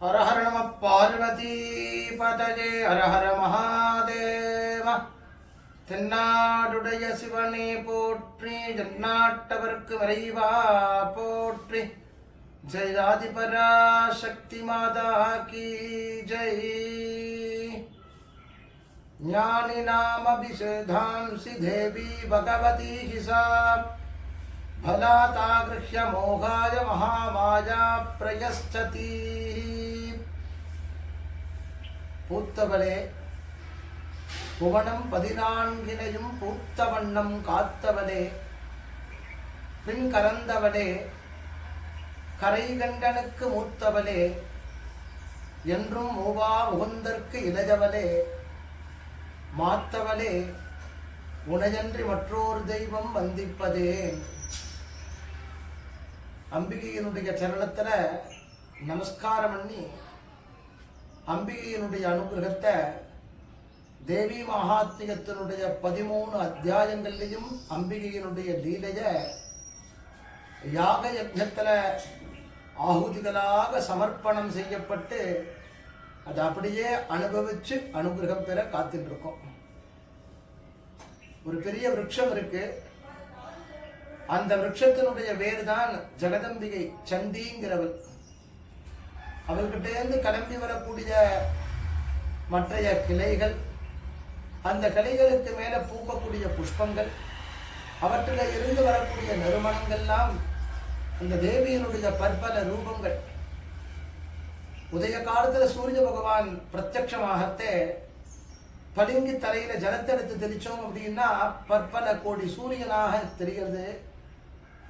हर हर नमः पार्वती पतये हर हर महादेव தென்னாடுடைய சிவனே போற்றி ஜன்னாட்டவர்க்கு விரைவா போற்றி ஜெயாதிபரா சக்தி மாதா கி ஜெய் ஞானி நாம விசுதாம்சி தேவி பகவதி ஹிசா भलाता गृह्य मोहाय महामाया प्रयश्चति பூத்தவளே புவனம் 14 பூத்த வண்ணம் காத்தவளே பின் கரந்தவளே கரைகண்டனுக்கு மூத்தவளே என்றும் மூவா உகந்தற்கு இளையவளே மாத்தவளே உனையன்றி மற்றொரு தெய்வம் வந்திப்பதே. அம்பிகையினுடைய சரணத்துல நமஸ்காரம் பண்ணி அம்பிகையினுடைய அனுகிரகத்தை தேவி மகாத்மியத்தினுடைய 13 அத்தியாயங்கள்லையும் அம்பிகையினுடைய லீலைய யாக யஜ்ஞத்துல ஆகுதிகளாக சமர்ப்பணம் செய்யப்பட்டு அதை அப்படியே அனுபவிச்சு அனுகிரகம் பெற காத்துட்டு இருக்கோம். ஒரு பெரிய விருட்சம் இருக்கு. அந்த விருட்சத்தினுடைய வேறு தான் ஜெகதம்பிகை சண்டிங்கிறவள். அவள்கிட்டேருந்து கிளம்பி வரக்கூடிய மற்றைய கிளைகள், அந்த கிளைகளுக்கு மேல பூக்கக்கூடிய புஷ்பங்கள், அவற்றில் இருந்து வரக்கூடிய நறுமணங்கள்லாம் அந்த தேவியினுடைய பற்பல ரூபங்கள். உதய காலத்துல சூரிய பகவான் பிரத்யட்சமாகத்தே பளிங்கு தலையில ஜலத்தை எடுத்து தெளிச்சோம் அப்படின்னா பற்பல கோடி சூரியனாக தெரிகிறது.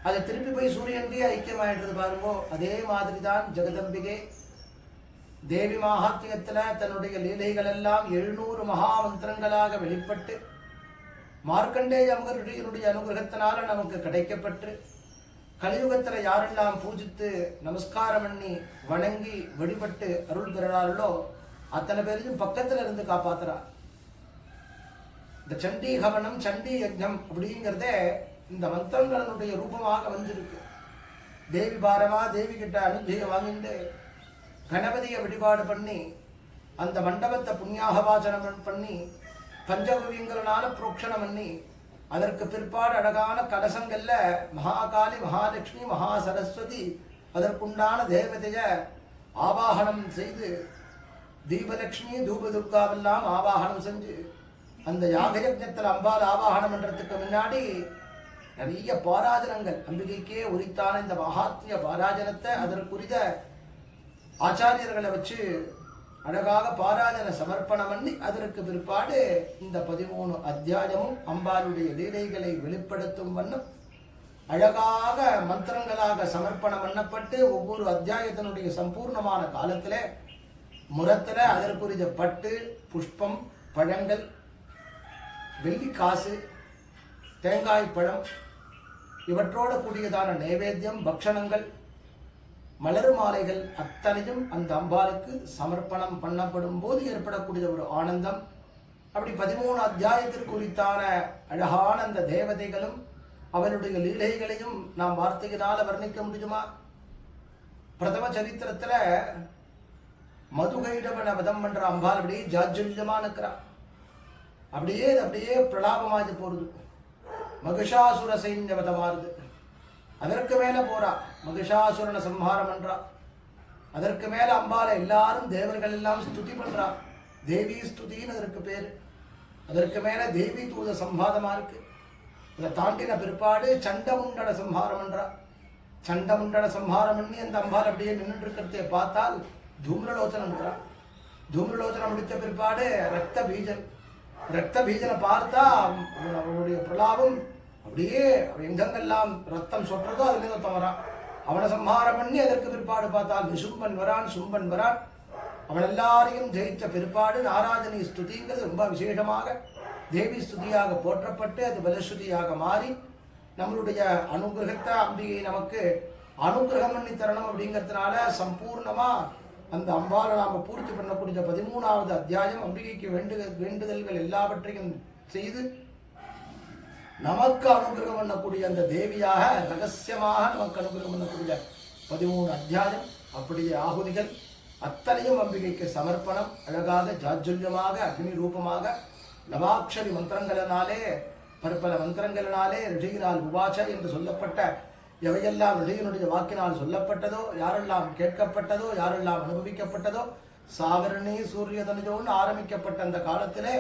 அது திருப்பி போய் சூரியனுக்கே ஐக்கியமாயிடுறது பாருங்கோ. அதே மாதிரி தான் ஜெகதம்பிகை தேவி மகாத்மியத்துல தன்னுடைய லீலைகள் எல்லாம் 700 மகா மந்திரங்களாக வெளிப்பட்டு மார்க்கண்டேய அமகருடைய அனுகிரகத்தினால நமக்கு கிடைக்கப்பட்டு கலியுகத்துல யாரெல்லாம் பூஜித்து நமஸ்காரம் பண்ணி வணங்கி வழிபட்டு அருள் பெறாளோ அத்தனை பேரையும் பக்கத்துல இருந்து காப்பாத்துறா. இந்த சண்டி ஹவனம் சண்டி யஜ்ஞம் அப்படிங்கிறதே இந்த மந்திரங்களுடைய ரூபமாக வந்திருக்கு. தேவி பாரமா தேவி கிட்ட அனுஜையை வாங்கிட்டு கணபதியை வழிபாடு பண்ணி அந்த மண்டபத்தை புண்ணியாகவாச்சனம் பண்ணி பஞ்சகவியங்களால புரோக்ஷணம் பண்ணி அதற்கு பிற்பாடு அழகான கலசங்கள்ல மகாகாளி மகாலட்சுமி மகா சரஸ்வதி அதற்குண்டான தேவதைய ஆவாகனம் செய்து தீபலட்சுமி தூபதுர்காவெல்லாம் ஆவாகனம் செஞ்சு அந்த யாகயஜத்தில் அம்பாள் ஆவாகனம் பண்றதுக்கு முன்னாடி நிறைய பாராஜனங்கள் அம்பிகைக்கே உரித்தான இந்த மகாத்மிய பாராஜனத்தை அதற்குரிய ஆச்சாரியர்களை வச்சு அழகாக பாராஜன சமர்ப்பணம் பண்ணி அதற்கு பிற்பாடு இந்த 13 அத்தியாயமும் அம்பாளுடைய லீலைகளை வெளிப்படுத்தும் வண்ணம் அழகாக மந்திரங்களாக சமர்ப்பணம் பண்ணப்பட்டு ஒவ்வொரு அத்தியாயத்தினுடைய சம்பூர்ணமான காலத்துல முரத்துல அதற்குரிய பட்டு புஷ்பம் பழங்கள் வெள்ளி காசு தேங்காய் பழம் இவற்றோடு கூடியதான நைவேத்தியம் பக்ஷணங்கள் மலர் மாலைகள் அத்தனையும் அந்த அம்பாளுக்கு சமர்ப்பணம் பண்ணப்படும் போது ஏற்படக்கூடிய ஒரு ஆனந்தம். அப்படி 13 அத்தியாயத்திற்கு குறித்தான அழகான அந்த தேவதைகளும் அவளுடைய லீலைகளையும் நாம் வார்த்தையினால வர்ணிக்க முடியுமா? பிரதம சரித்திரத்துல மதுகைடவன வதம் பண்ற அம்பாள் அப்படியே ஜாஜ்ஜல்யமா இருக்கிறா. அப்படியே பிரலாபமாகி போறது. மகிஷாசுர சைன்யவதமாறுது. அதற்கு மேல போறா மகிஷாசுரனை சம்ஹாரம் பண்றா. அதற்கு மேல அம்பால எல்லாரும் தேவர்கள் எல்லாம் ஸ்துதி பண்றா. தேவி ஸ்துதின்னு அதற்கு பேரு. அதற்கு மேல தேவி தூத சம்பாதமா இருக்கு. இதை தாண்டின பிற்பாடு சண்டமுண்டன சம்ஹாரம் பண்றா. சண்டமுண்டன சம்ஹாரம் பண்ணி அந்த அம்பால் அப்படியே நின்றுட்டு இருக்கிறத பார்த்தால் தூம்ரலோச்சனம் இருக்கிறா. தூம்ரலோச்சனம் முடித்த பிற்பாடு ரத்த பீஜனை பார்த்தா அவனுடைய பிரலாபம் அப்படியே எங்கெங்கெல்லாம் ரத்தம் சொற்றதோ அதுல ரத்தம் வரான். அவனை சம்ஹாரம் பண்ணி அதற்கு பிற்பாடு பார்த்தால் நிசும்பன் வரான் சும்பன் வரான். அவன் எல்லாரையும் ஜெயித்த பிற்பாடு நாராஜனி ஸ்துதிங்கிறது ரொம்ப விசேஷமாக தேவி ஸ்துதியாக போற்றப்பட்டு அது பலஸ்துதியாக மாறி நம்மளுடைய அனுகிரகத்தை அம்பிகை நமக்கு அனுகிரகம் பண்ணி தரணும் அப்படிங்கிறதுனால சம்பூர்ணமா அந்த அம்பாலை நாம பூர்த்தி பண்ணக்கூடிய 13வது அத்தியாயம் அம்பிகைக்கு வேண்டுதல்கள் எல்லாவற்றையும் செய்து நமக்கு அனுகிரகம் பண்ணக்கூடிய அந்த தேவியாக ரகசியமாக நமக்கு அனுகிரகம் பண்ணக்கூடிய 13 அத்தியாயம். அப்படியே ஆகுதிகள் அத்தனையும் அம்பிகைக்கு சமர்ப்பணம். அழகாக ஜாஜ்ஜல்யமாக அக்னி ரூபமாக நவாட்சரி மந்திரங்களினாலே பற்பல மந்திரங்களினாலே ரிஷியினால் உவாச்ச என்று சொல்லப்பட்ட எவையெல்லாம் ரிஷியினுடைய வாக்கினால் சொல்லப்பட்டதோ, யாரெல்லாம் கேட்கப்பட்டதோ, யாரெல்லாம் அனுபவிக்கப்பட்டதோ, சாவரணி சூரிய தனுஜோன்னு ஆரம்பிக்கப்பட்ட அந்த காலத்திலே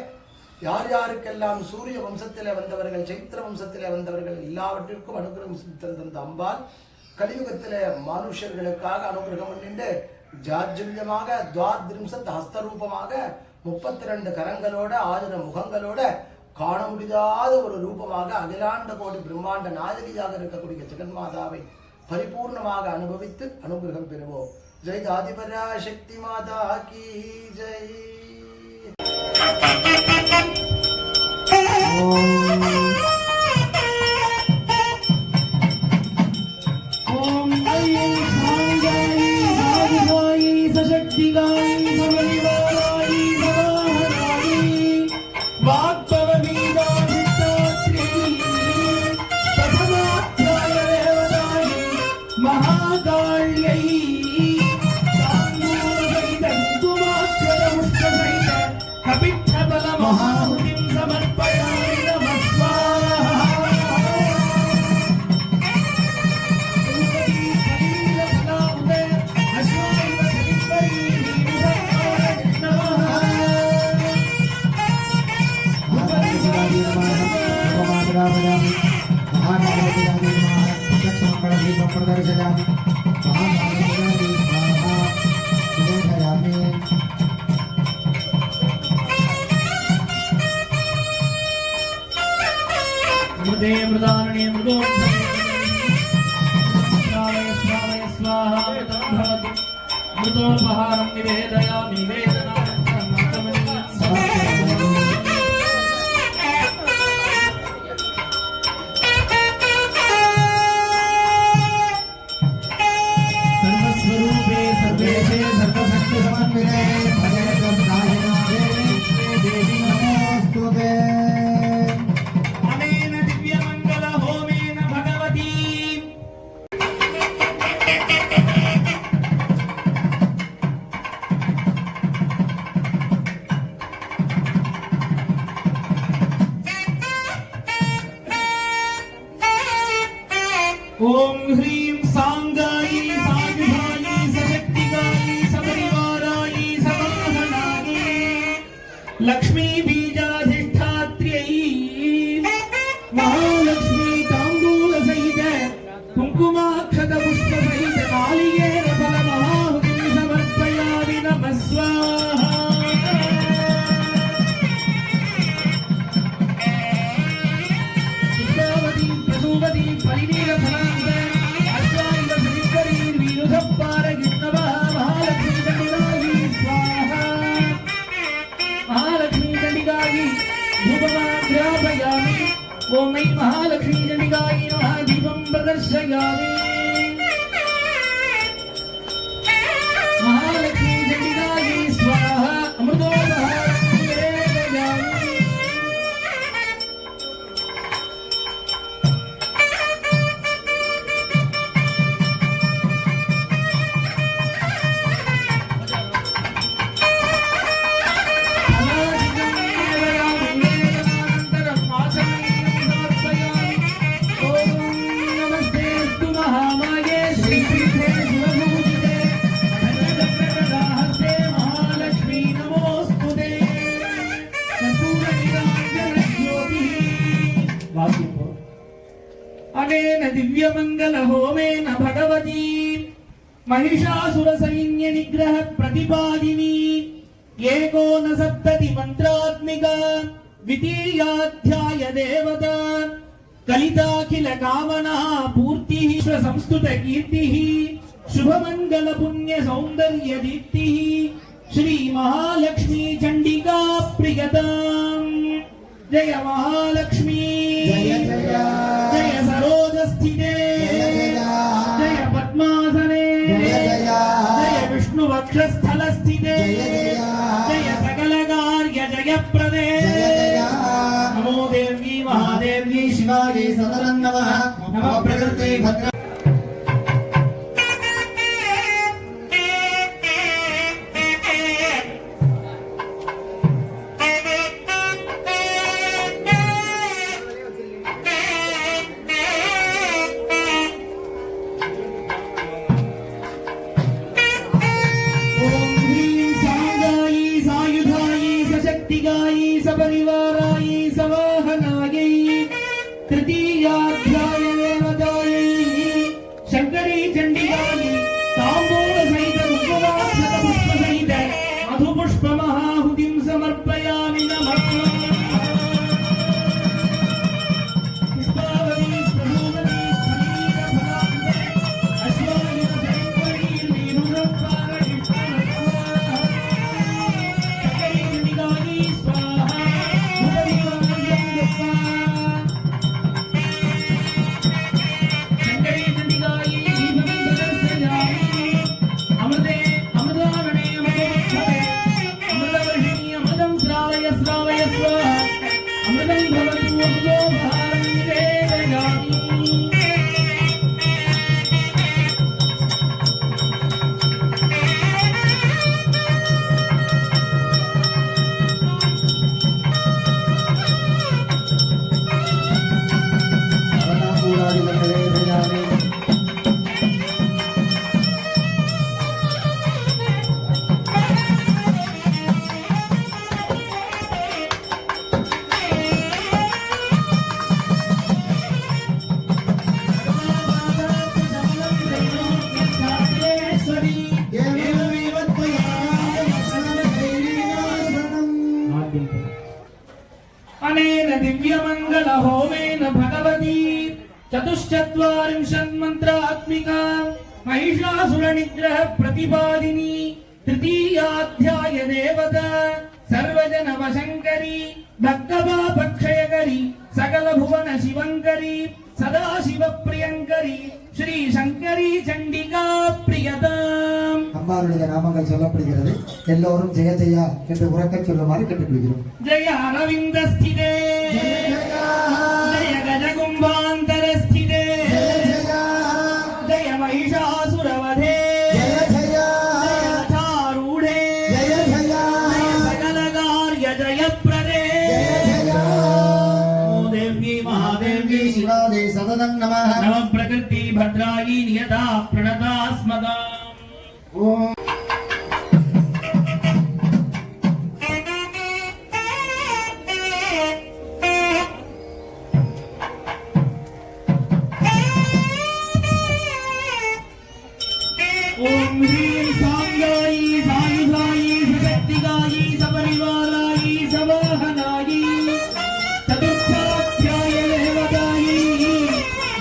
யார் யாருக்கெல்லாம் சூரிய வம்சத்திலே வந்தவர்கள், சைத்திர வம்சத்திலே வந்தவர்கள் எல்லாவற்றிற்கும் அனுகிரகம் தந்த அம்பாள் கலியுகத்திலே மனுஷர்களுக்காக அனுகிரகம் பண்ணிட்டு ஜாஜ்ஜல்யமாக துவாத்ரிம்சத் ஹஸ்தரூபமாக 32 கரங்களோட 1000 முகங்களோட காண முடியாத ஒரு ரூபமாக அகிலாண்ட கோடி பிரம்மாண்ட நாயகியாக இருக்கக்கூடிய ஜெகன்மாதாவை பரிபூர்ணமாக அனுபவித்து அனுகிரகம் பெறுவோம். ஜெய் ஆதிபரா சக்தி மாதா கி ஜெய். मृतोपहारं निवेदयामि सर्वस्वरूपे सर्वेशे सर्वशक्ति समन्विते देवी नमोस्तुते. अनेन दिव्यमंगल होमेन भगवती ओम ह्रीं सांगाई सायुधाई सशक्तिकाई सपरिवाराई समाहनाई लक्ष्मी बीजाधिष्ठात्र्यै महालक्ष्मी तांबूल सहित कुंकुमाक्षत पुष्प सहित नालिकेर फल महाहुतिं समर्पयामि नमः स्वाहा. पुष्पावती प्रसूवती परिणीर फला ओम ऐं महालक्ष्मी चंडिकायै नमः दीपं प्रदर्शयामि. महालक्ष्मी चंडिकायै स्वाहा. अमृतोपहारं निवेदयामि. अनेन दिव्यमंगल होमेन भगवती महिषासुर सैन्य निग्रह प्रतिपादिनी एकोनसप्तति मंत्रात्मिका द्वितीयाध्याय देवता कलिताखिल कामना पूर्तिः संस्तुत कीर्तिः शुभमंगल पुण्य सौंदर्य दीप्तिः श्री महालक्ष्मी चंडिका प्रियताम्. जय महालक्ष्मी जय सरोजस्थिते जय पद्मासने जय विष्णु वक्षस्थलस्थिते जय सकल कार्य जयप्रदे. नमो देवी महादेवी शिवाय सदरं नमः. नमः प्रकृते भद्र होमेन भगवती चतुश्चत्वारिंशन्मन्त्रात्मिका महिषासुरनिग्रह प्रतिपादिनी तृतीयाध्याय देवता सर्वजनवशङ्करी भक्तपापक्षयकरी सकल भुवन शिवङ्करी सदाशिव प्रियङ्करी श्री शङ्करी चण्डिका प्रियताम् அம்பாளுடைய நாமங்கள் சொல்லப்படுகிறது. எல்லோரும் ஜெய ஜெயா என்று உறக்கச் சொல்லுமாறு கேட்டுக்கொள்கிறோம். जय अरविन्द स्थिते जय गजकुम्भान्तर स्थिते जय महिषासुरवधे जय रथारूढे जय सकल कार्य जयप्रदे नमो देव्यै महादेव्यै சிவாதே சததம் நமः. नमः प्रकृति भद्रायै नियता प्रणता स्मदा ஓம் ओम ह्रीं सांगाई सायुधाई सशक्तिकाई सपरिवाराई सवाहनाई चतुर्थाध्याय देवताई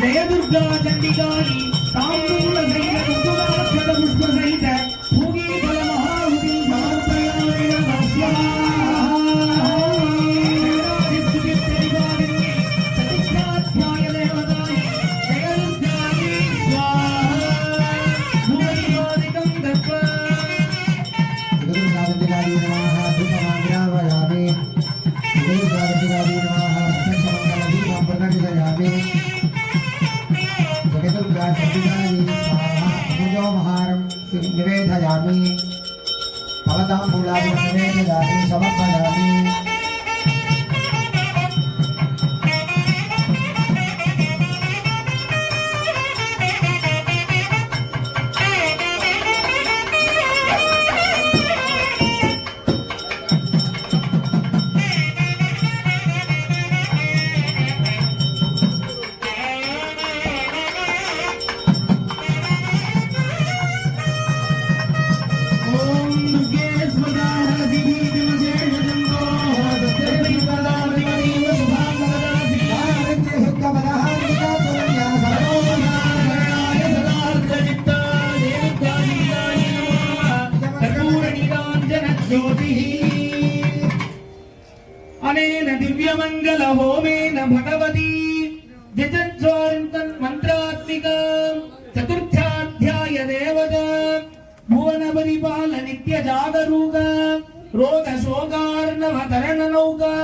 जय दुर्गा चंडिकाई तांबूल सहित कुसुमाक्षत पुष्प सहित भूमि फल महाहुति समर्पयामि नमः चतुर्थाध्याय देवताई जय दुर्गाई स्वाहा भूमिवादिकं दत्वा ஜெகதுர்காதிகாரி நமः. தீபமாகிராவயாமி. ஜெகதுர்காதிகாரி நமः. சங்கமங்கல தீபம் பிரகடிதயாமி. जगदुर्गाचण्डिकायै स्वाहा. अमृतोपहारं निवेदयामि. फलताम्बूलादिकं निवेदयामि, समर्पयामि. ओम दुर्गे स्वदा हरसिद्धि विजयजन्तो दत्तरि पदाधिपति शुभांगदासि आरत्य हुक्कमदहारिका तुल्या नारायणाय सदार्थ देवकालिकाय नमः कर्पूरनिराञ्जन ज्योतिः अनेन दिव्यमङ्गल होमेन भगवती द्विचत्वारिंशत् मन्त्रात्मिका चतुर्थाध्याय देवता भुवन परिपाल नित्य जागरूक रोग शोकार्णव तरण नौका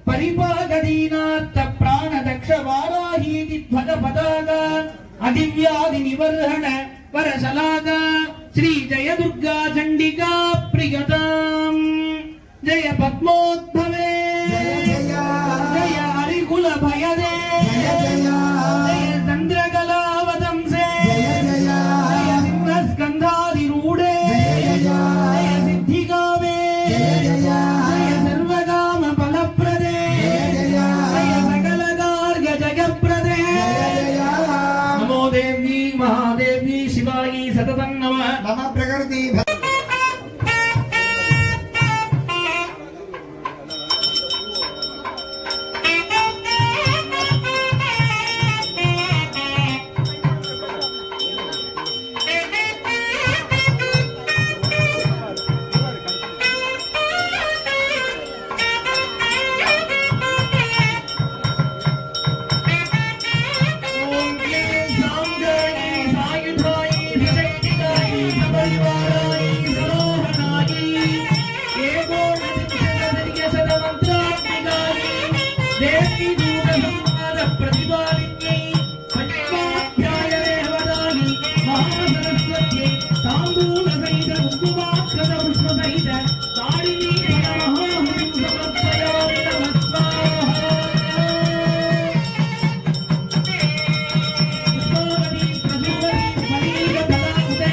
परिपाकदीनार्थ प्राण दक्ष वाराहीति ध्वज पताका अधिव्याधि निवर्हण वरशलाका श्री जय दुर्गा चण्डिका प्रियताम् जय पद्मोद्भवे जय हरिकुल भयदे जय चन्द्रकलावतंसे जय सिंहस्कन्धाधिरूढे जय सिद्धिकामे जय सर्वकाम फलप्रदे जय सकल कार्य जगप्रदे नमो देवी महादेवी शिवायै सततं नमः मम प्रकृति ओम क्लीं सांगायै सायुधायै विशक्तिकायै सपरिवारायै सरोहणायै एकोनविंशतिशतमन्त्रात्मिकायै देवी दूतसंवाद प्रतिपादिन्यै पंचमाध्याय देवतायै महासरस्वत्यै ताम्बूलसहित कुङ्कुमाक्षत पुष्पसहित काळिनीयै महाहुतिं समर्पयामि नमः स्वाहा पुष्पावती प्रसूवती फलीय फलाकुते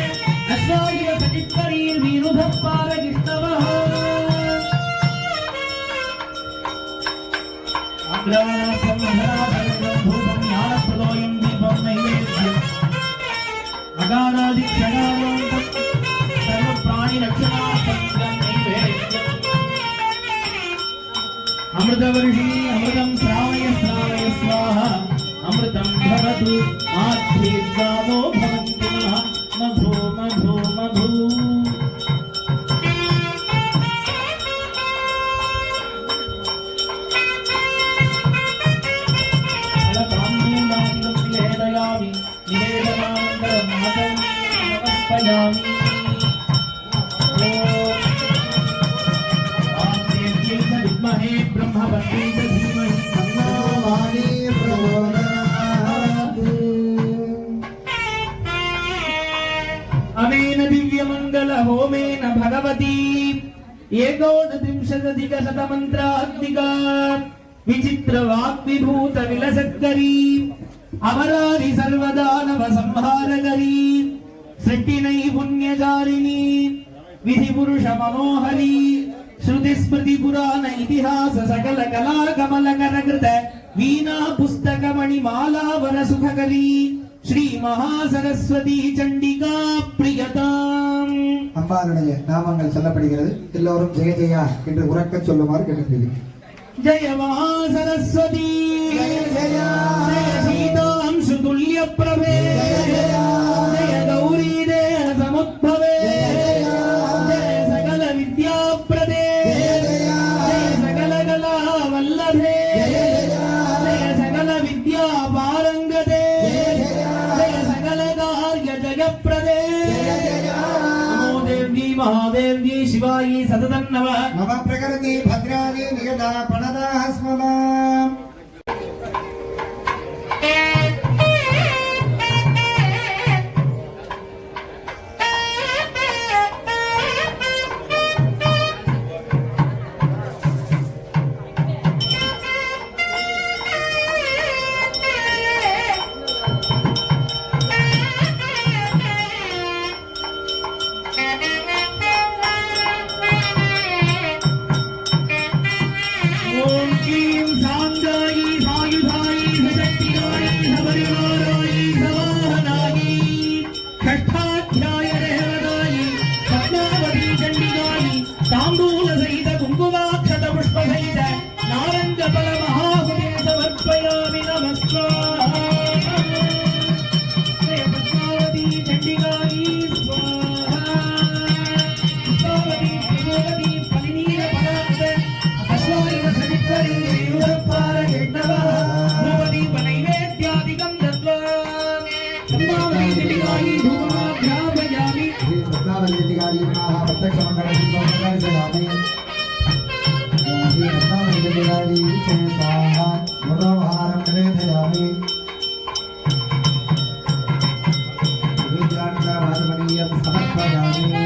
अश्वायुव सचित्करीर् वीरुधः पारगिष्णवः आग्रहार्थं मधुराभरणं धूपं ज्ञानप्रदोयं दीपं नैवेद्यम् अगारादिक्षगारोन्तं सर्वप्राणिरक्षणार्थं नैवेद्यम् अमृतवर्षी अमृतं श्रावय श्रावय अमृतं भवतु आर्धीर्गावो भवन्तु मधु मधु मधु फलताम्बूलादिकं निवेदयामि निवेदनानन्तरं समर्पयामि विद्महे ब्रह्मपत्नी च धीमहि तन्नो वाणी प्रचोदयात्। अनेन दिव्यमङ्गल होमेन भगवती एकोनत्रिंशदधिकशतमन्त्रात्मिका विचित्र वाग्विभूत विलसत्करी अमरारि सर्वदानव संहारकरी सृष्टिनैपुण्यचारिणी विधिपुरुष मनोहरी श्रुति स्मृति पुराण इतिहास सकल कला कमल करकृत वीणा पुस्तक मणिमाला वर सुखकरी श्री महासरस्वती चंडिका प्रियताम அம்பாளுடைய நாமங்கள் சொல்லப்படுகிறது. எல்லோரும் ஜெய ஜெயா என்று உறக்க சொல்லுமாறு கேட்டுக்கொள்கிறேன். जय महासरस्वती जय जय जय सीतां सुतुल्य प्रभे जय गौरी देह समुद्भवे जय सकल विद्या प्रदे जय सकल कला वल्लभे जय सकल विद्या पारंगते जय सकल कार्य जगप्रदे नमो देवी महादेवी शिवायी सततं नमः नव प्रकृति भद्रादि निगदा पणदाः स्मराम. ओम क्लीं साङ्गायै सायुधायै सशक्तिदायै सपरिवारायै सवाहनायै षष्ठाध्याय रेवतायै पद्मावती चण्डिकायै ताम्बूलसहित कुङ्कुमाक्षत पुष्पसहित नारङ्गफल महाहुतिं समर्पयामि नमस्कार पद्मावती चण्डिकायै स्वाहा पद्मावती त्रिभुवती फलिनीर पदार्थ अश्वायुध सवित्वरी यूरपार यज्ञवा भूपति पनैवेद्यादिकं दत्वा पद्मावती चण्डिकायै धूमाभ्यापयामि श्री पद्मावती प्रत्यक्ष मंगल दर्शयामि. श्री पद्मावती स्वाहा मनोहारं निवेदयामि. विद्यार्थमणीयं समर्पयामि.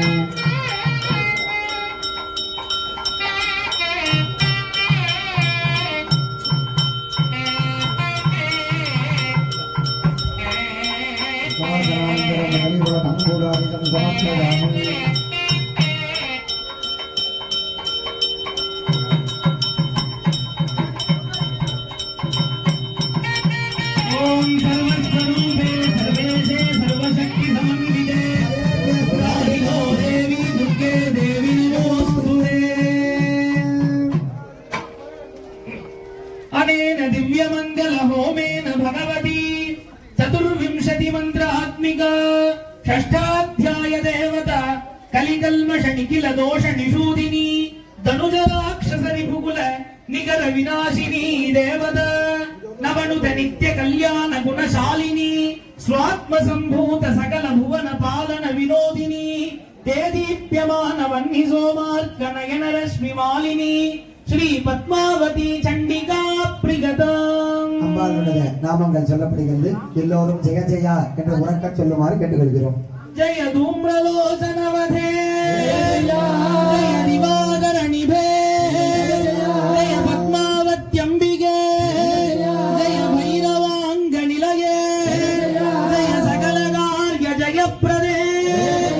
ताम्बूलादिकं समर्पयामि. ओम सर्वस्वरूपे सर्वेशे सर्वशक्ति समन्विते राधिको देवी दुर्गे देवी नमोस्तुते अनेन दिव्यमङ्गल होमेन भगवती चतुर्विंशति मन्त्रात्मिका षष्ठाध्याय देवता कलिकल्मष निखिल दोष निषूदिनी धनुज राक्षस रिपुकुल निकर विनाशिनी देवता नवनुत नित्य कल्याण गुणशालिनी स्वात्म संभूत सकल भुवन पालन विनोदिनी देदीप्यमान वह्नि सोमार्क नयन रश्मि मालिनी श्री पद्मावती चंडिका प्रियताम அம்பாளுடைய நாமங்கள் சொல்லப்படுகிறது. எல்லோரும் ஜெய ஜெயா என்று உறக்க சொல்லுமாறு கேட்டுக்கொள்கிறோம். जय धूम्रलोचनवधे जय दिवाकर निभे जय पद्मावत्यम्बिके जय भैरवांग निलये जय सकल कार्य जयप्रदे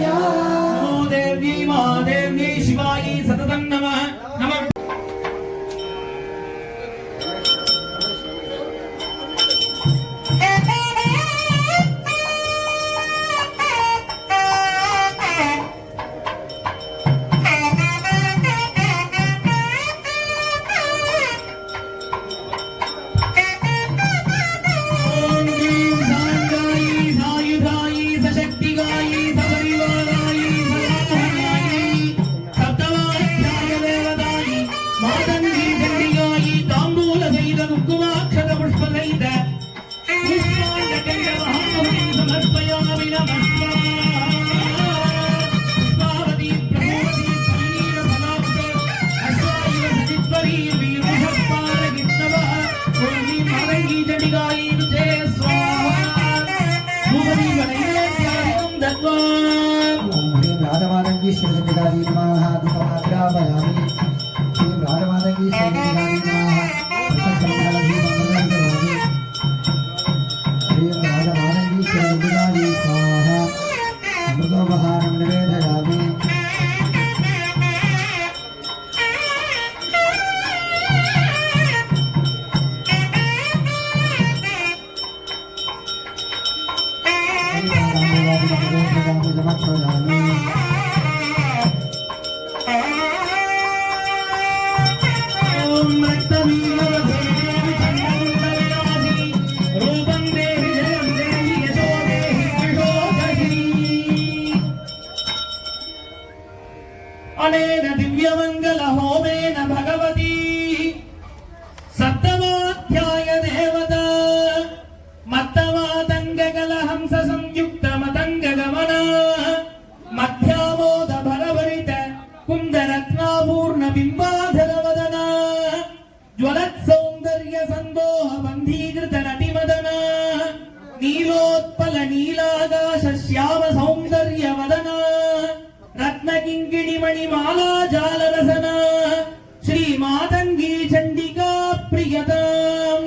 नमो देवी महादेव्यै शिवायै सततं नमः नमः ओम ह्रीं राजमातंगी श्रीजगदारी नमः दीपमाग्रापयामि श्रीं राजमातंगी श्रीजगदारी नमः प्रसन्नमङ्गलदीपमङ्गलदीपमामि श्रीं राजमातंगी श्रीजगदारी स्वाहा अमृतोपहारं निवेदयामि अनेन दिव्यमंगल होमेन भगवती सप्तमाध्याय देवता मत्तमातंगकल हंस संयुक्त मतंग गमन मध्यामोद भरभरित कुंदरत्नापूर्ण बिंबाधर वदन ज्वलत् सौंदर्य संदोह बंधीकृत नटिमदन नीलोत्पल नीलाकाश श्याम सौंदर्य वदन रत्नकिङ्किणिमणि माला जालरसन श्री मातंगी चंडिका प्रियताम्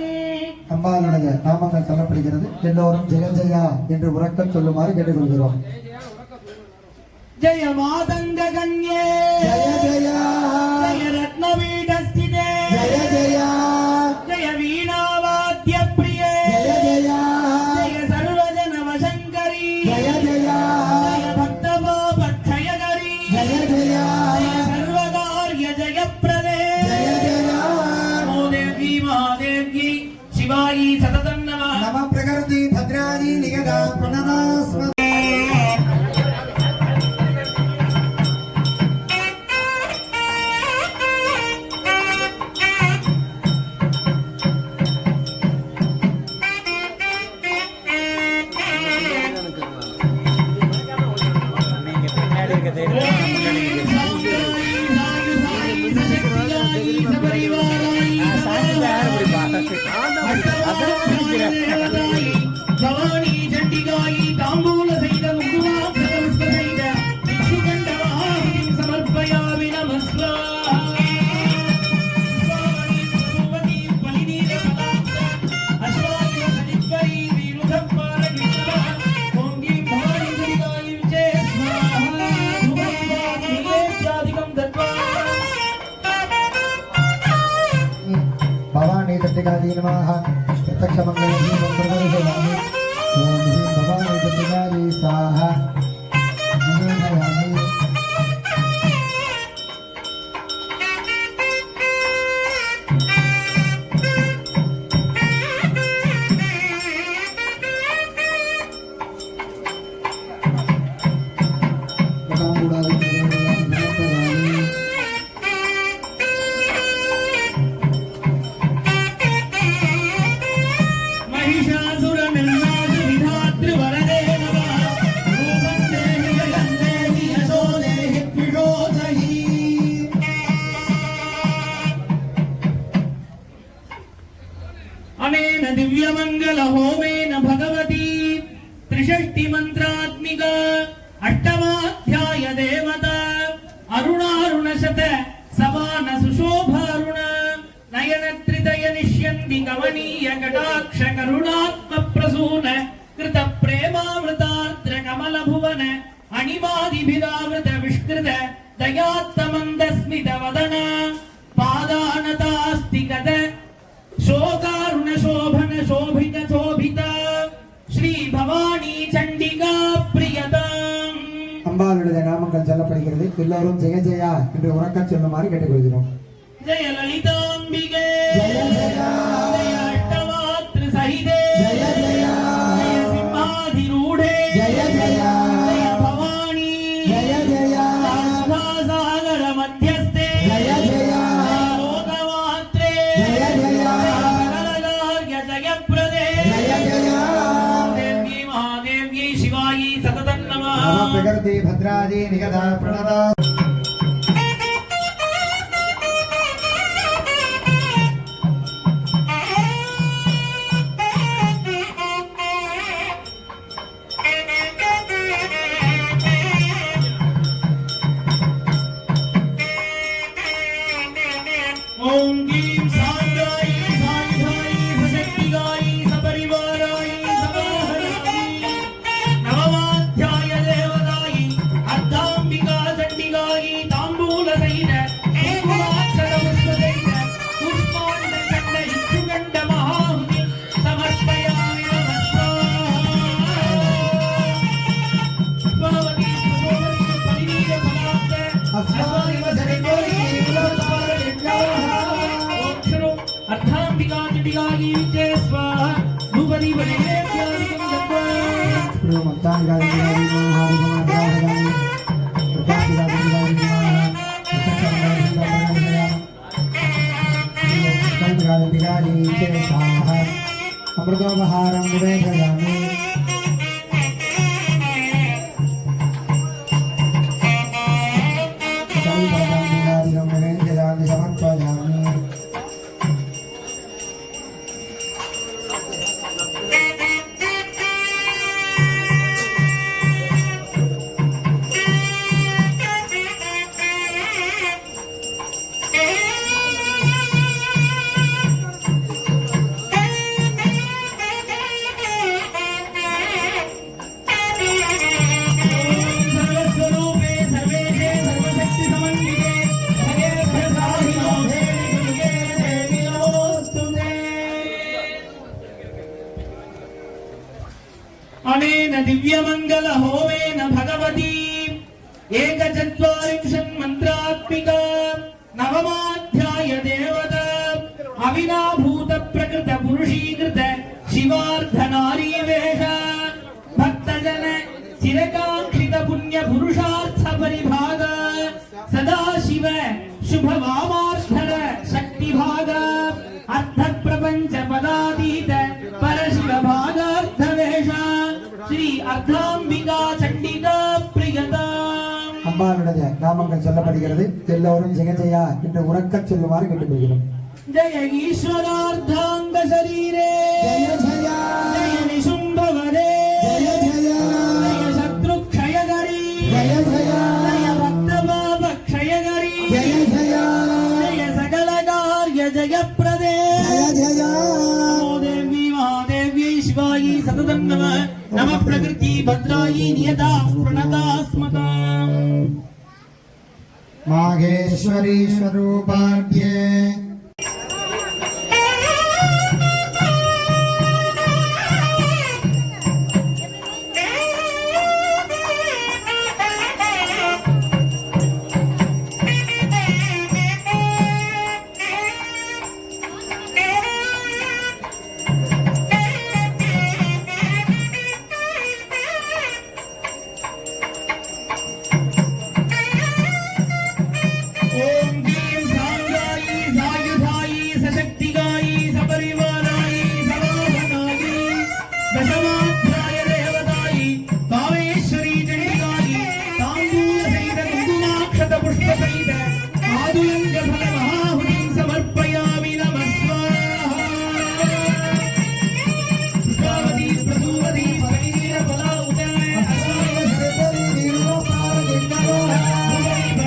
அம்பாளுடைய நாமங்கள் சொல்லப்படுகிறது. எல்லோரும் ஜெய ஜெயா என்று உறக்கச் சொல்லுமாறு கேட்டுக்கொள்கிறோம். जय मातंग कन्ये ஜெய ஜெயா जय रत्नपीठस्थिते ஜெய ஜெயா जय वीणावाद्य प्रिये ஜெய ஜெயா जय सर्वजन वशंकरी ஜெய ஜெயா जय भक्तपापक्षयकरी ஜெய ஜெயா जय सर्वकार्य जयप्रदे ஜெய ஜெயா नमो देवी महादेवी शिवायी सततं नमः நம பிரகிருதி பத்ராதி நிகதா பிரணதாஸ்ம भवानी चंडिकाई तांबूल सहित मुकुमाक्षरपुष्प सहित भिक्षुकण्डवाहुतिं समर्पयामि नमस्वाहा भवानी सुमती फलिनीलकलाक्ष अश्वायुध सजित्वरी वीरुधप्पारकृष्णः ओङ्गीं भवानी चंडिकाई विजय स्वाहा धूमद्वादिनेत्यादिकं दत्त्वा भवानी चंडिकाजी नमः प्रत्यक्ष मंगल दीपं प्रदर्शयामि ओम ह्रीं भवानी चंडिकाजी स्वाहा निवेदयामि तांबूलादि निवेदयामि महिषासुरनिर्नाश विधातृ वरदे नमः रूपं देहि जयं देहि यशो देहि द्विषोदहि अनेन दिव्यमंगल होमेन भगवती त्रिषष्टि मंत्रात्मिक अष्टमाध्याय देवता अरुणारुणशत समान सुशोभारुण नयन त्रिदय निष्यन्ति कमनीय कटाक्ष करुणात्म प्रसून कृत प्रेमामृतार्द्र कमल भुवन अणिमादिभिरावृत विष्कृत दयात्तमन्दस्मित वदन पादानतास्तिगत शोकारुण शोभन शोभित शोभिता श्री भवानी चंडिका प्रियताम् அம்பாளுடைய நாமங்கள் சொல்லப்படுகிறது. எல்லோரும் ஜெய ஜெயா என்று உறக்கச் சொல்லுமாறு கேட்டுக்கொள்கிறோம். जय ललिताम्बिके जय जया जय अष्टमात्र सहिते जय जया जय सिंहाधिरूढे जय जया जय भवानी जय जया सुधासागर मध्यस्थे जय जया लोकमात्रे जय जया सकलकार्य जयप्रदे जय जया देवी महादेवी शिवायी सततं नमः नमः प्रकृति भद्रादि निगदा प्रणदा स्वस्तिकायै विजय स्वाहा भूपति वरेभ्यादिकं दत्वा मत्ताङ्गादिगादि महादिगमाग्राहदानि प्रतापिदादिगादि मत्ताङ्गादिगादि च स्वाहा अमृतोपहारं निवेदयामि सर्वदादिगादिगं निवेदयामि समर्पयामि सर्वस्वरूपे सर्वेशे सर्वशक्ति समन्विते भगेभ्यसाहिनोभे विदुर्गे नमोऽस्तुते अनेन दिव्यमङ्गल होमेन भगवती एकचत्वारिंशन्मन्त्रात्मिका नवमाध्याय देवता अविनाभूत प्रकृत पुरुषीकृत शिवार्धनारी वेश भक्तजन चिरकांक्षित पुण्य पुरुषार्थ परिभाग सदाशिव शुभ वामार्थर शक्ति भाग अर्थ प्रपंच पदातीत परशिव भागार्थ वेश श्री अर्धांबिका चंडिका प्रियता அம்பாளுடைய நாமங்கள் சொல்லப்படுகிறது. எல்லோரும் ஜெகஜெயா என்று உறக்கச் சொல்லுமாறு கேட்டுக்கொள்கிறோம். जय ईश्वरार्धांग शरीरे ஜெய ஜெயா जय निशुंभवरे ஜெய ஜெயா जय शत्रु क्षयकरी ஜெய ஜெயா जय भक्तभाव क्षयकरी ஜெய ஜெயா जय सकल कार्य जयप्रदे ஜெய ஜெயா नमो देवी महादेव्यै शिवायै सततं नमः नमः प्रकृति भद्रायै नियता प्रणता स्मता माहेश्वरी स्वरूपाढ्ये ओम गीं सांगायै सायुधायै सशक्तिगायै सपरिवारायै समाधानायै दशमाध्याय देवतायै कामेश्वरी चंडिकायै तांबूल सहित कुंकुमाक्षत पुष्प सहित आदुलंग फल महाहुतिं समर्पयामि नमः स्वाहा पुष्पावती प्रसूवती फलैर फलाउत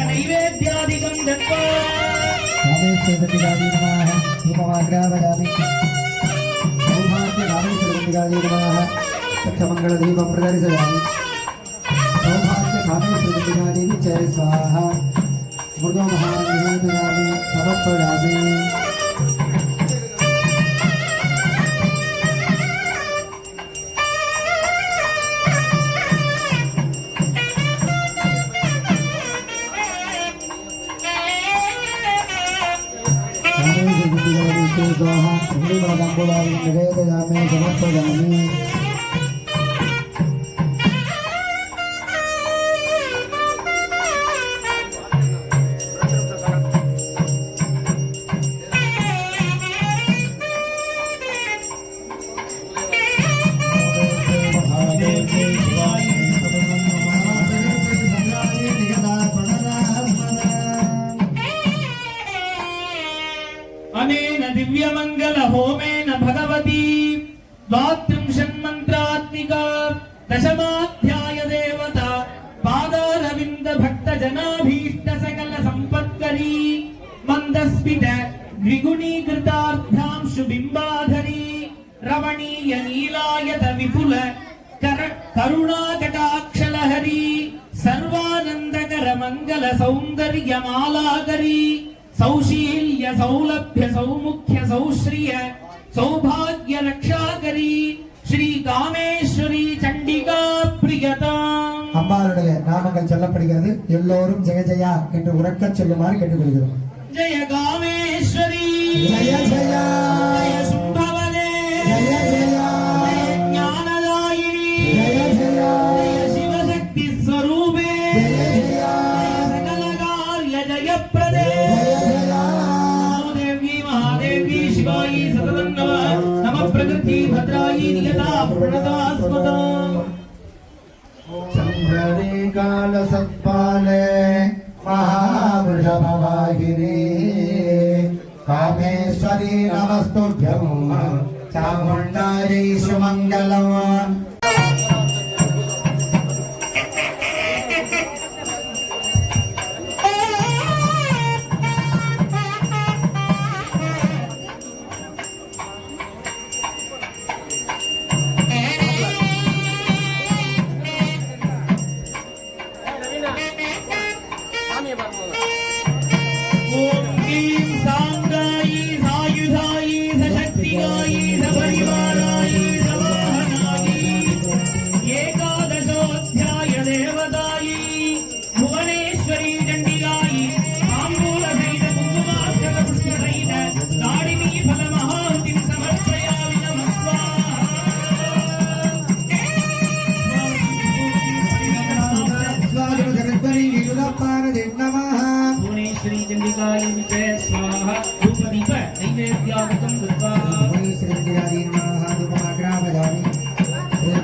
नैवेद्यादिकं दत्वा रामेश्वरदिगादि नमः दीपमाग्रावयामि सौभाग्यरामेश्वरदिगादि नमः सत्यमङ्गलदीपं प्रदर्शयामि सौभाग्यरामेश्वरदिगादि च स्वाहा मृदोमहारं निवेदयामि समर्पयामि रामेश्वरदिगादि च स्वाहा मृदोमहारं निवेदयामि समर्पयामि अनेन दिव्यमंगल होमेन भगवती द्वात्रिंशन्मन्त्रात्मिका दशमाध्याय देवता पादारविंद भक्त जनाभीष्ट सकल संपत्करी मंदस्मित द्विगुणीकृतार्थांशु बिंबाधरी रमणीय नीलायत विपुल करुणाकटाक्षलहरी सर्वानंदकर मंगल सौंदर्य मालाकरी सौशील्य सौलभ्य सौमुख्य सौश्रिय सौभाग्य रक्षाकरी श्री कामेश्वरी चंडिका प्रियताम அம்பாளுடைய நாமங்கள் சொல்லப்படுகிறது. எல்லோரும் ஜெய ஜெயா என்று உறக்கச் சொல்லுமாறு கேட்டுக்கொள்கிறோம். जय कामेश्वरी ஜெய ஜெயா जय शुंभ नियता प्रणदास्पदा संध्यारे काल सत्पाले महावृषभवाहिनी कामेश्वरी नमस्तुभ्यं चामुण्डायै सुमङ्गलम् ओम क्लीं सांगायी सायुधायी सशक्तिगायी सपरिवारायी सवाहनायी एकादशोऽध्याय देवतायी भुवनेश्वरी चण्डिकायी ताम्बूलसहित कुङ्कुमाक्षत पुष्पसहित दाडिनी फलमहाहुतिं समर्पयामि नमः स्वाहा जगद्गुरी विदुलपारदे नमः भुवनेश्वरी चण्डिकायै विजय स्वाहा धूपदीप नैवेद्यादिकं कृत्वा भुवनेश्वरी चण्डिकायै नमः धूपमाग्रापयामि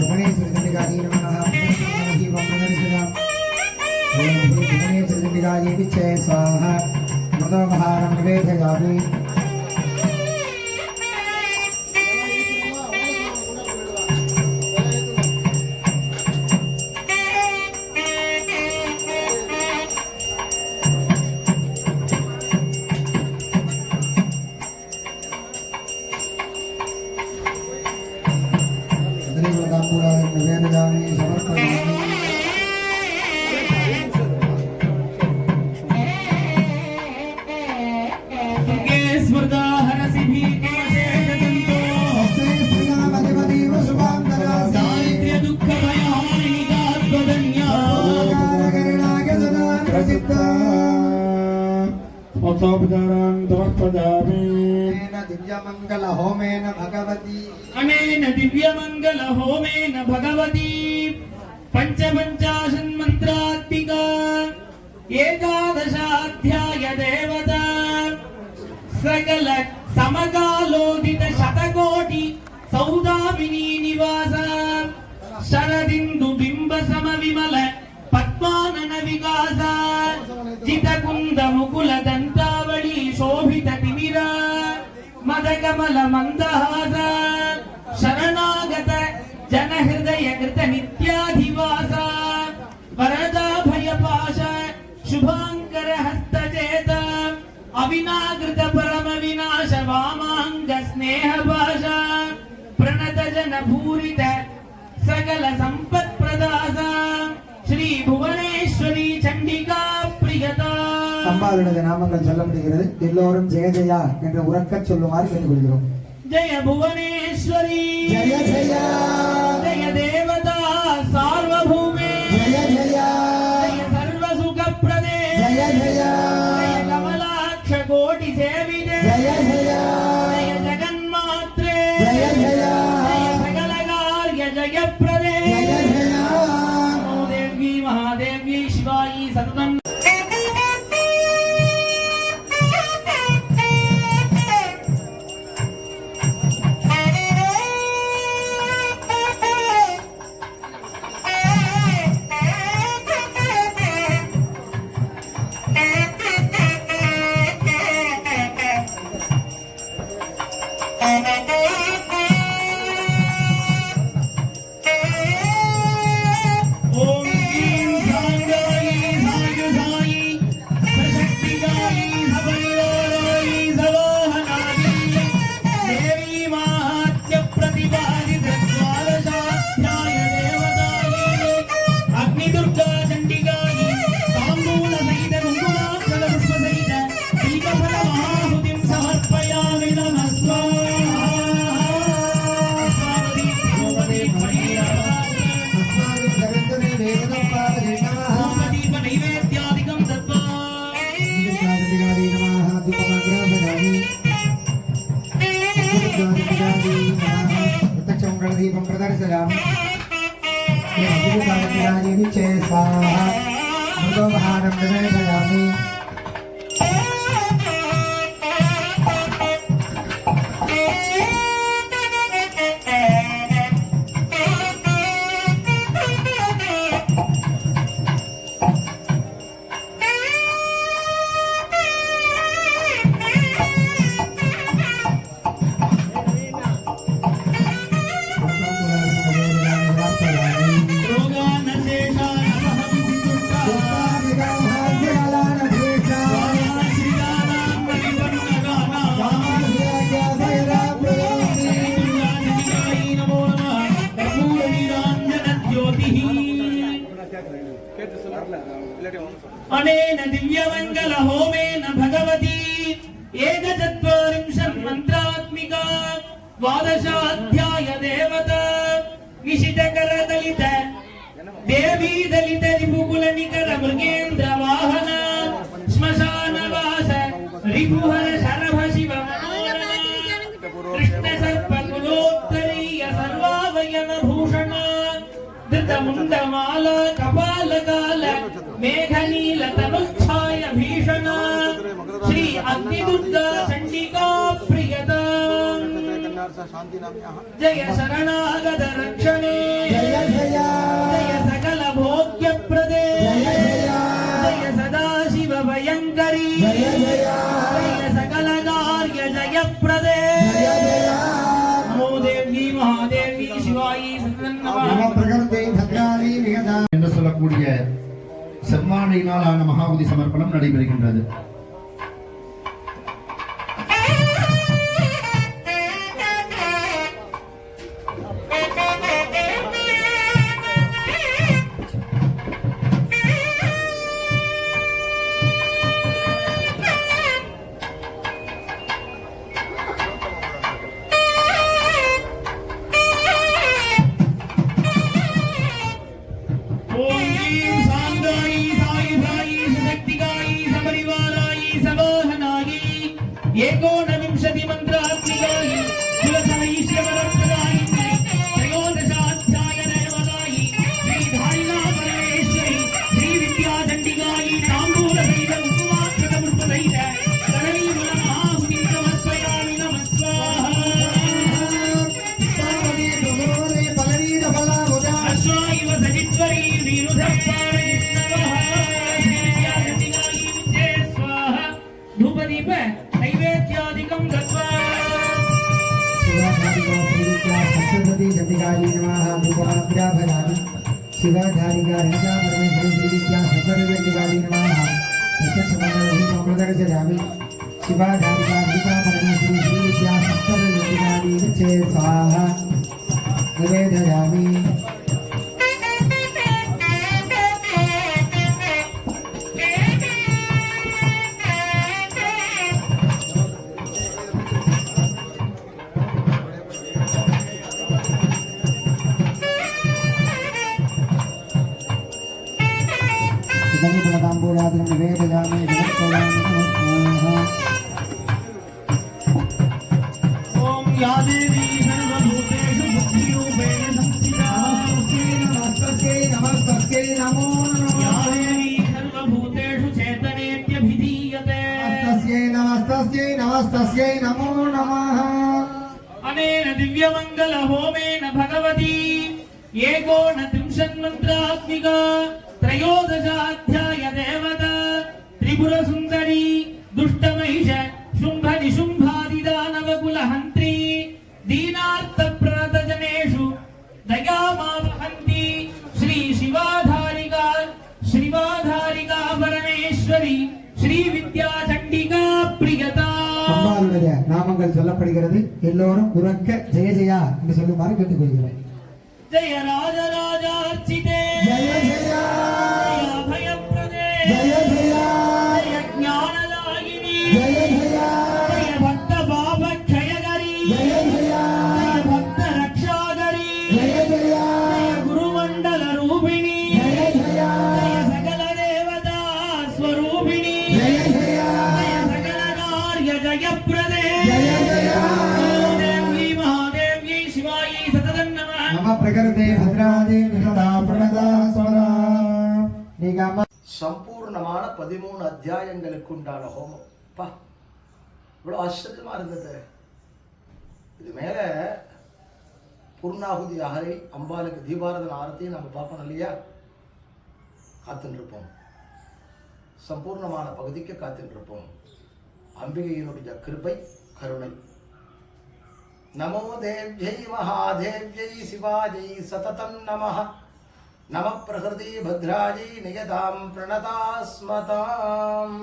भुवनेश्वरी चण्डिकायै नमः दीपं प्रदर्शयामि भुवनेश्वरी चण्डिकायै विजय स्वाहा मदोपहारं निवेदयामि निवेदयामि समर्पयामि स्मृता हरसि भीतिमशेषजन्तो दारिद्र्य दुःख भयानिका त्वदन्या मोक्षोपचारान् समर्पयामि दिव्यमङ्गल होमेन भगवती अनेन दिव्यमङ्गल होमेन भगवती पञ्चपञ्चाशन्मन्त्रात्मिका एकादशाध्याय देवता सकल समकालोदित शतकोटि सौदामिनी निवास शरदिन्दु बिम्ब समविमल पद्मानन विकास जितकुन्द मुकुल दन्तावली शोभित तिमिरा मदकमल मन्दहास शरणागत जनहृदय कृत नित्याधिवास वरदा भयपाश शुभाङ्कर हस्तचेत अविनाकृत परम विनाश वामाङ्ग स्नेहपाश प्रणत जन भूरित सकल सम्पत् प्रदास श्री भुवनेश्वरी चण्डिका प्रियता அம்பாளுடைய நாமங்கள் சொல்லப்படுகிறது எல்லோரும் ஜெய ஜெயா என்று உறக்கச் சொல்லுமாறு கேட்டுக்கொள்கிறோம் जय भुवनेश्वरी ஜெய ஜெயா जय देवता सार्वभौमे ஜெய ஜெயா जय सर्वसुखप्रदे ஜெய ஜெயா जय कमलाक्ष कोटि सेविते ஜெய ஜெயா जय जगन्मात्रे ஜெய ஜெயா जय सकल कार्य जयप्रदे ஜெய ஜெயா नमो देवी महादेवी शिवायी सततं ओम क्लीं सांगायी सायुधायी सशक्तिगायी सपरिवारायी सवाहनायी देवी माहात्म्य प्रतिपादित द्वादशाध्याय देवतायी अग्निदुर्गा चण्डिकायी ताम्बूल सहित कुङ्कुमाक्षर पुष्प सहित दीपफल महाहुतिं समर्पयामि नमः स्वाहा ஜகத்குரு வேதபாரதே நமः धूपदीप नैवेद्यादिकं दत्त्वा ஜகத்குரு நமः தீபமாக்ராபயாமி ஜகத்குரு நமः பிரத்யக்ஷமங்கள தீபம் பிரதர்சயாமி ஜகத்குரு விஜய स्वाहा மதோபஹாரம் நிவேதயாமி अनेन दिव्यमंगल होमेन भगवती एकचत्वारिंशत् मंत्रात्मिका द्वादशाध्याय देवता विशितकर दलित देवी दलित रिपुकुल निकर मृगेन्द्र वाहन श्मशान वास रिपुहर शरभ शिव कृष्ण सर्प कुलोत्तरीय सर्वावयन भूषण धृतमुण्डमाला कपाल काल मेघनील तनुच्छाय भीषण श्री अग्निदुर्गा चण्डिका प्रियता जय शरणागत रक्षणे जय सकल भोग्य प्रदे जय सदाशिव भयंकरी जय सकल कार्य जय प्रदे नमो देवी महादेवी शिवायी நம பிரகர்தே பத்ராணி விகதா என்று சொல்லக்கூடிய செம்மாழையினால் ஆன மகாபூதி சமர்ப்பணம் நடைபெறுகின்றது. एकोनविंशति मंत्रात्मिकायि कुलसमैश्वरप्रदायिनि त्रयोदशाध्याय देवतायि श्रीधारिका परमेश्वरी श्रीविद्याचण्डिकायि ताम्बूलसहित उपवासपुष्पसहित करणीमूलमाहुतिं समर्पयामि नमः स्वाहा अश्वाइव सजित्वरी वीरुधप्पारयिष्णवः श्रीविद्याचण्डिकायि विद्ये स्वाहा धूपदीप नैवेद्यादिकं दत्वा शिवाधारिका श्रीविद्या सप्तपदी चण्डिकायै नमः धूपमात्रा भजामि शिवाधारिका रीता परमेश्वरी श्रीविद्या सप्तपदी नमः प्रत्यक्षमङ्गलहि अमृतकजयामि शिवाधारिका रीता परमेश्वरी श्रीविद्या सप्तपदी विचे स्वाहा निवेदयामि ताम्बूलादिकं निवेदयामि ओम या देवी सर्वभूतेषु बुद्धिरूपेण संस्थिता नमस्ते नमस्ते नमो या देवी सर्वभूतेषु चेतनेत्यभिधीयते नमस्ते नमो नमः अनेन दिव्यमंगल होमेन भगवती एकोनत्रिंशन्मन्त्रात्मिका त्रयोदशाध्याय देवता त्रिपुर सुंदरी दुष्टमहिष शुंभ निशुंभादिदानवकुलहन्त्री दीनार्थ प्रणतजनेषु दयामावहन्ती श्री शिवाधारिका परमेश्वरी श्री विद्या चण्डिका प्रियता அம்பாளுடைய நாமங்கள் சொல்லப்படுகிறது. எல்லோரும் உறக்க ஜெய ஜெயா என்று சொல்லுமாறு கேட்டுக்கொள்கிறேன். जय राजराजार्चिते जय जय जय अभयप्रदे जय जय जय ज्ञानदायिनी जय जय जय भक्त पापक्षयकरी जय जय जय भक्त रक्षाकरी जय जय जय गुरुमण्डल रूपिणी जय जय जय सकल देवता स्वरूपिणी जय जय जय सकल कार्य जयप्रदे जय जय देवी महादेवी शिवायी सततं नमः नमः प्रकृते भद्रादे निषदा प्रणदा स्वरा निगम சம்பூர்ணமான 13 அத்தியாயங்களுக்கு உண்டான ஹோமம். பா, இவ்வளோ ஆச்சரியமா இருந்தது. இது மேல பூர்ணாகுதி அகரை அம்பாளுக்கு தீபாரதன ஆரத்தையும் நம்ம பார்ப்போம் இல்லையா? காத்துட்டு இருப்போம். சம்பூர்ணமான பகுதிக்கு காத்துட்டு இருப்போம். அம்பிகையினுடைய கிருபை கருணை. நமோ தேவ்யை மகாதேவ்யை சிவாஜை சததம் நமः. நம பிரகிருதி பத்ராஜி நியதாம் பிரணதாஸ்மதாம்.